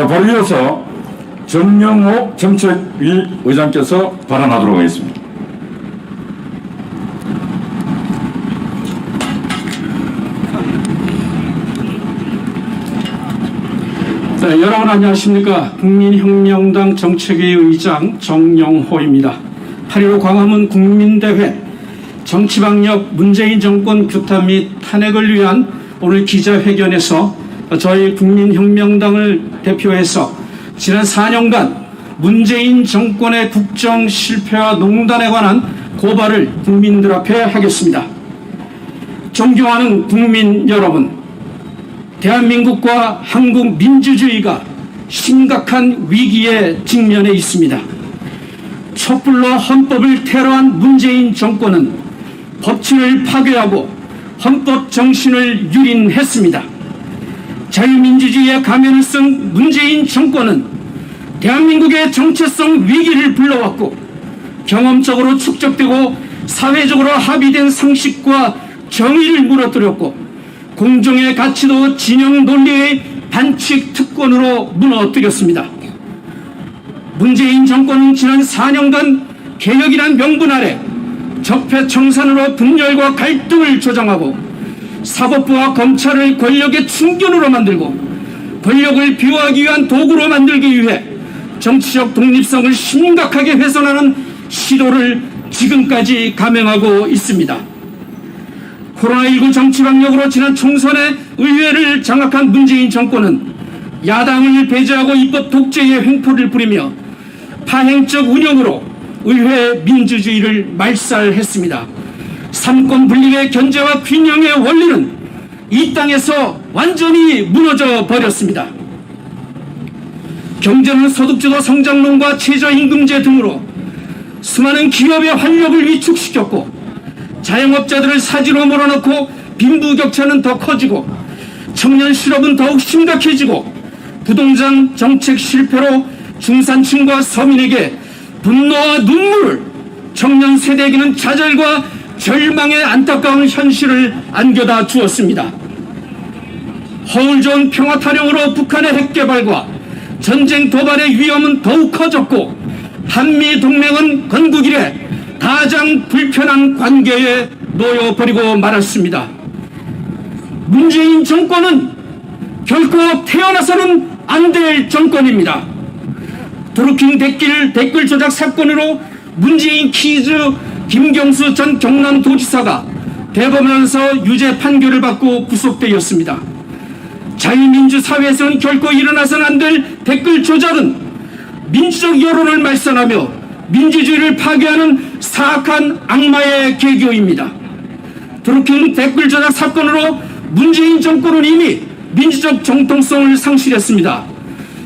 바로 이어서 정영호 정책위 의장께서 발언하도록 하겠습니다. 네, 여러분 안녕하십니까. 국민혁명당 정책위 의장 정영호입니다. 8.15 광화문 국민대회 정치방역 문재인 정권 규탄 및 탄핵을 위한 오늘 기자회견에서 저희 국민혁명당을 대표해서 지난 4년간 문재인 정권의 국정 실패와 농단에 관한 고발을 국민들 앞에 하겠습니다. 존경하는 국민 여러분, 대한민국과 한국 민주주의가 심각한 위기에 직면해 있습니다. 촛불로 헌법을 테러한 문재인 정권은 법치를 파괴하고 헌법 정신을 유린했습니다. 자유민주주의의 가면을 쓴 문재인 정권은 대한민국의 정체성 위기를 불러왔고 경험적으로 축적되고 사회적으로 합의된 상식과 정의를 무너뜨렸고 공정의 가치도 진영 논리의 반칙 특권으로 무너뜨렸습니다. 문재인 정권은 지난 4년간 개혁이란 명분 아래 적폐청산으로 분열과 갈등을 조장하고 사법부와 검찰을 권력의 충견으로 만들고 권력을 비호하기 위한 도구로 만들기 위해 정치적 독립성을 심각하게 훼손하는 시도를 지금까지 감행하고 있습니다. 코로나19 정치방역으로 지난 총선에 의회를 장악한 문재인 정권은 야당을 배제하고 입법 독재의 횡포를 부리며 파행적 운영으로 의회 민주주의를 말살했습니다. 삼권 분립의 견제와 균형의 원리는 이 땅에서 완전히 무너져 버렸습니다. 경제는 소득주도 성장론과 최저임금제 등으로 수많은 기업의 활력을 위축시켰고 자영업자들을 사지로 몰아넣고 빈부격차는 더 커지고 청년 실업은 더욱 심각해지고 부동산 정책 실패로 중산층과 서민에게 분노와 눈물을, 청년 세대에게는 좌절과 절망의 안타까운 현실을 안겨다 주었습니다. 허울 좋은 평화 타령으로 북한의 핵 개발과 전쟁 도발의 위험은 더욱 커졌고 한미 동맹은 건국 이래 가장 불편한 관계에 놓여버리고 말았습니다. 문재인 정권은 결코 태어나서는 안 될 정권입니다. 드루킹 댓글 조작 사건으로 문재인 키즈 김경수 전 경남도지사가 대법원에서 유죄 판결을 받고 구속되었습니다. 자유민주사회에서는 결코 일어나서는 안 될 댓글 조작은 민주적 여론을 말살하며 민주주의를 파괴하는 사악한 악마의 계교입니다. 드루킹 댓글 조작 사건으로 문재인 정권은 이미 민주적 정통성을 상실했습니다.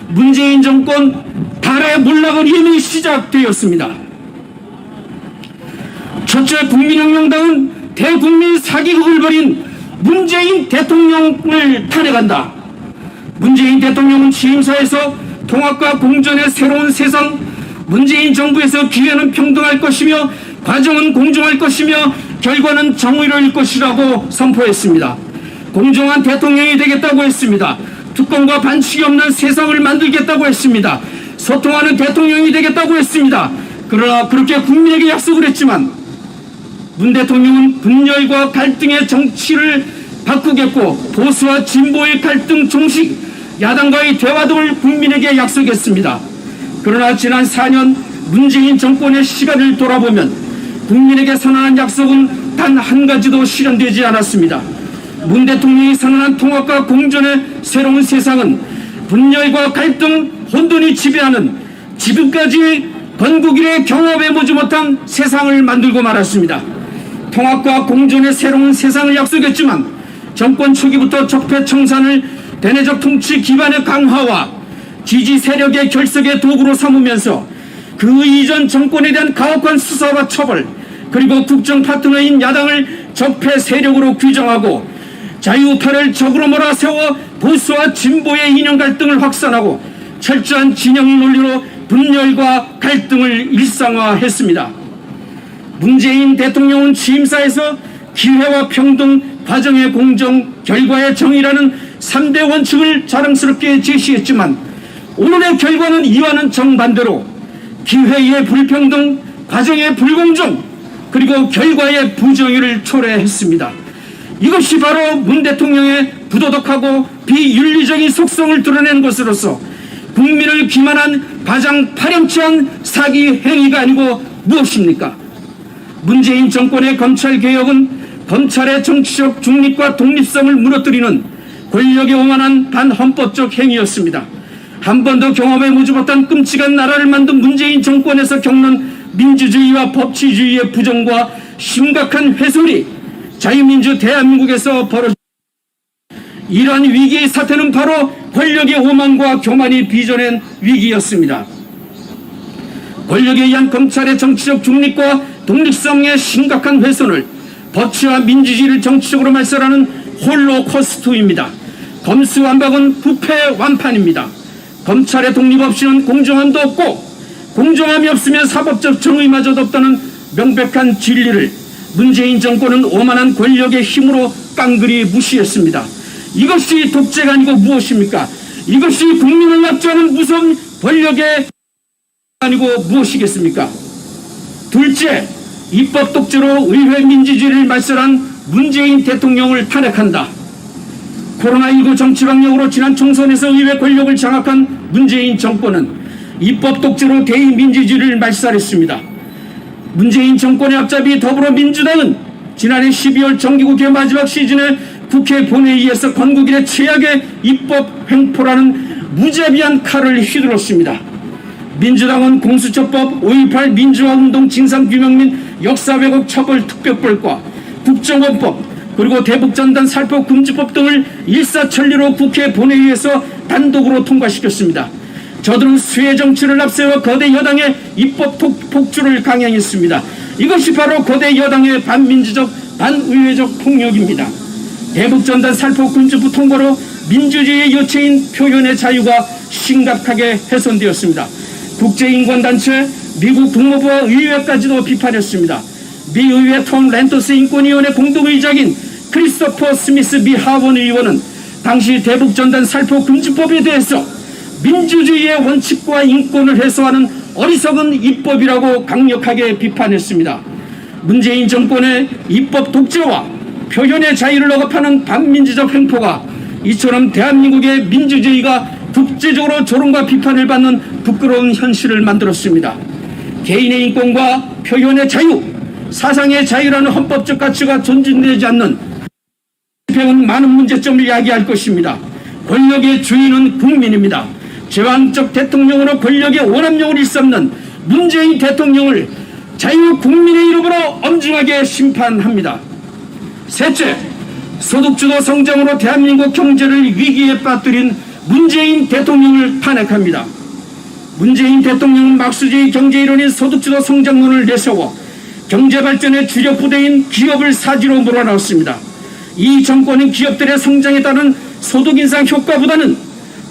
문재인 정권 달의 몰락은 이미 시작되었습니다. 첫째, 국민혁명당은 대국민 사기극을 벌인 문재인 대통령을 탄핵한다. 문재인 대통령은 취임사에서 통합과 공존의 새로운 세상, 문재인 정부에서 기회는 평등할 것이며 과정은 공정할 것이며 결과는 정의로울 것이라고 선포했습니다. 공정한 대통령이 되겠다고 했습니다. 특권과 반칙이 없는 세상을 만들겠다고 했습니다. 소통하는 대통령이 되겠다고 했습니다. 그러나 그렇게 국민에게 약속을 했지만 문 대통령은 분열과 갈등의 정치를 바꾸겠고 보수와 진보의 갈등 종식, 야당과의 대화 등을 국민에게 약속했습니다. 그러나 지난 4년 문재인 정권의 시간을 돌아보면 국민에게 선언한 약속은 단 한 가지도 실현되지 않았습니다. 문 대통령이 선언한 통합과 공존의 새로운 세상은 분열과 갈등, 혼돈이 지배하는 지금까지 건국 이래 경험해보지 못한 세상을 만들고 말았습니다. 통합과 공존의 새로운 세상을 약속했지만 정권 초기부터 적폐청산을 대내적 통치 기반의 강화와 지지 세력의 결석의 도구로 삼으면서 그 이전 정권에 대한 가혹한 수사와 처벌, 그리고 국정 파트너인 야당을 적폐 세력으로 규정하고 자유우파를 적으로 몰아세워 보수와 진보의 이념 갈등을 확산하고 철저한 진영 논리로 분열과 갈등을 일상화했습니다. 문재인 대통령은 취임사에서 기회와 평등, 과정의 공정, 결과의 정의라는 3대 원칙을 자랑스럽게 제시했지만 오늘의 결과는 이와는 정반대로 기회의 불평등, 과정의 불공정, 그리고 결과의 부정의를 초래했습니다. 이것이 바로 문 대통령의 부도덕하고 비윤리적인 속성을 드러낸 것으로서 국민을 기만한 가장 파렴치한 사기 행위가 아니고 무엇입니까? 문재인 정권의 검찰개혁은 검찰의 정치적 중립과 독립성을 무너뜨리는 권력의 오만한 반헌법적 행위였습니다. 한 번도 경험해 보지 못한 끔찍한 나라를 만든 문재인 정권에서 겪는 민주주의와 법치주의의 부정과 심각한 훼손이 자유민주 대한민국에서 벌어진 이러한 위기의 사태는 바로 권력의 오만과 교만이 빚어낸 위기였습니다. 권력에 의한 검찰의 정치적 중립과 독립성의 심각한 훼손을 법치와 민주주의를 정치적으로 말살하는 홀로코스트입니다. 검수완박은 부패완판입니다. 검찰의 독립 없이는 공정함도 없고 공정함이 없으면 사법적 정의마저도 없다는 명백한 진리를 문재인 정권은 오만한 권력의 힘으로 깡그리 무시했습니다. 이것이 독재가 아니고 무엇입니까? 이것이 국민을 납치하는 무서운 권력의 아니고 무엇이겠습니까? 둘째, 입법 독재로 의회 민주주의를 말살한 문재인 대통령을 탄핵한다. 코로나19 정치방역으로 지난 총선에서 의회 권력을 장악한 문재인 정권은 입법 독재로 대의민주주의를 말살했습니다. 문재인 정권의 앞잡이 더불어민주당은 지난해 12월 정기국회 마지막 시즌에 국회 본회의에서 건국 이래 최악의 입법 횡포라는 무자비한 칼을 휘둘렀습니다. 민주당은 공수처법, 5.18 민주화운동 진상규명 및 역사 왜곡 처벌 특별법과 국정원법, 그리고 대북전단 살포 금지법 등을 일사천리로 국회 본회의에서 단독으로 통과시켰습니다. 저들은 수혜 정치를 앞세워 거대 여당의 입법 폭주를 강행했습니다. 이것이 바로 거대 여당의 반민주적, 반의회적 폭력입니다. 대북전단 살포 금지법 통과로 민주주의의 요체인 표현의 자유가 심각하게 훼손되었습니다. 국제인권단체, 미국 국무부와 의회까지도 비판했습니다. 미 의회 톰 렌터스 인권위원회 공동의장인 크리스토퍼 스미스 미 하원 의원은 당시 대북전단 살포 금지법에 대해서 민주주의의 원칙과 인권을 해소하는 어리석은 입법이라고 강력하게 비판했습니다. 문재인 정권의 입법 독재와 표현의 자유를 억압하는 반민주적 횡포가 이처럼 대한민국의 민주주의가 국제적으로 조롱과 비판을 받는 부끄러운 현실을 만들었습니다. 개인의 인권과 표현의 자유, 사상의 자유라는 헌법적 가치가 존중되지 않는 집행은 많은 문제점을 야기할 것입니다. 권력의 주인은 국민입니다. 제왕적 대통령으로 권력의 오남용을 일삼는 문재인 대통령을 자유 국민의 이름으로 엄중하게 심판합니다. 셋째, 소득주도 성장으로 대한민국 경제를 위기에 빠뜨린 문재인 대통령을 탄핵합니다. 문재인 대통령은 막수주의 경제이론인 소득주도 성장론을 내세워 경제발전의 주력 부대인 기업을 사지로 몰아넣었습니다. 이 정권은 기업들의 성장에 따른 소득 인상 효과보다는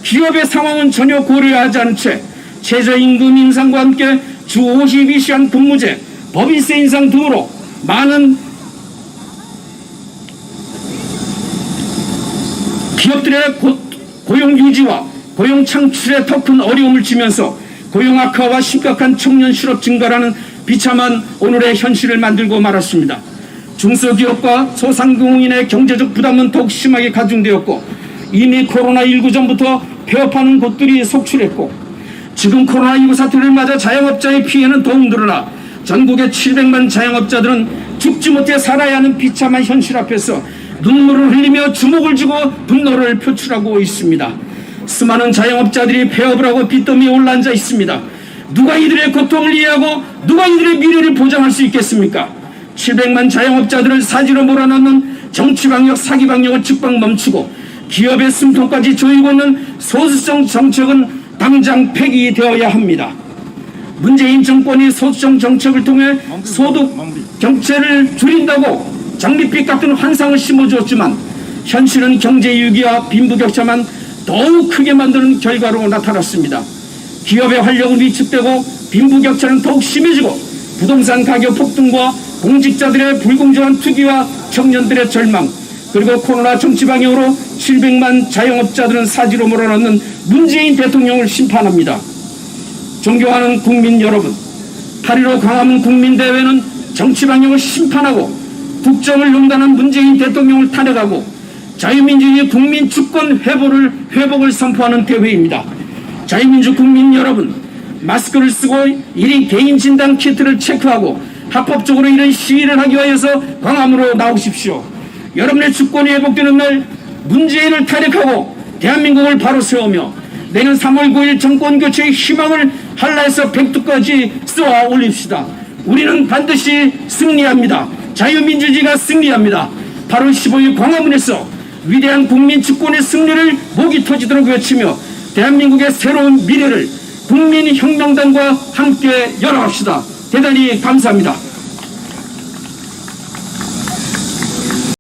기업의 상황은 전혀 고려하지 않은 채 최저임금 인상과 함께 주 52시간 근무제, 법인세 인상 등으로 많은 기업들의 고용 유지와 고용 창출에 더 큰 어려움을 지면서 고용 악화와 심각한 청년 실업 증가라는 비참한 오늘의 현실을 만들고 말았습니다. 중소기업과 소상공인의 경제적 부담은 더욱 심하게 가중되었고 이미 코로나19 전부터 폐업하는 곳들이 속출했고 지금 코로나19 사태를 맞아 자영업자의 피해는 더욱 늘어나 전국의 700만 자영업자들은 죽지 못해 살아야 하는 비참한 현실 앞에서 눈물을 흘리며 주먹을 쥐고 분노를 표출하고 있습니다. 수많은 자영업자들이 폐업을 하고 빚더미에 올라앉아 있습니다. 누가 이들의 고통을 이해하고 누가 이들의 미래를 보장할 수 있겠습니까? 700만 자영업자들을 사지로 몰아넣는 정치방역, 사기방역을 즉각 멈추고 기업의 숨통까지 조이고 있는 소수성 정책은 당장 폐기되어야 합니다. 문재인 정권이 소수성 정책을 통해 소득 경제를 줄인다고 장밋빛 같은 환상을 심어주었지만 현실은 경제 위기와 빈부격차만 더욱 크게 만드는 결과로 나타났습니다. 기업의 활력은 위축되고 빈부격차는 더욱 심해지고 부동산 가격 폭등과 공직자들의 불공정한 투기와 청년들의 절망, 그리고 코로나 정치 방향으로 700만 자영업자들은 사지로 몰아넣는 문재인 대통령을 심판합니다. 존경하는 국민 여러분, 8.15 광화문 국민대회는 정치 방향을 심판하고 국정을 농단한 문재인 대통령을 탄핵하고 자유민주주의 국민 주권 회복을 선포하는 대회입니다. 자유민주 국민 여러분, 마스크를 쓰고 1인 개인 진단 키트를 체크하고 합법적으로 이런 시위를 하기 위해서 광화문으로 나오십시오. 여러분의 주권이 회복되는 날 문재인을 탄핵하고 대한민국을 바로 세우며 내년 3월 9일 정권교체의 희망을 한라에서 백두까지 쏘아 올립시다. 우리는 반드시 승리합니다. 자유민주주의가 승리합니다. 8월 15일 광화문에서 위대한 국민 주권의 승리를 목이 터지도록 외치며 대한민국의 새로운 미래를 국민혁명당과 함께 열어갑시다. 대단히 감사합니다.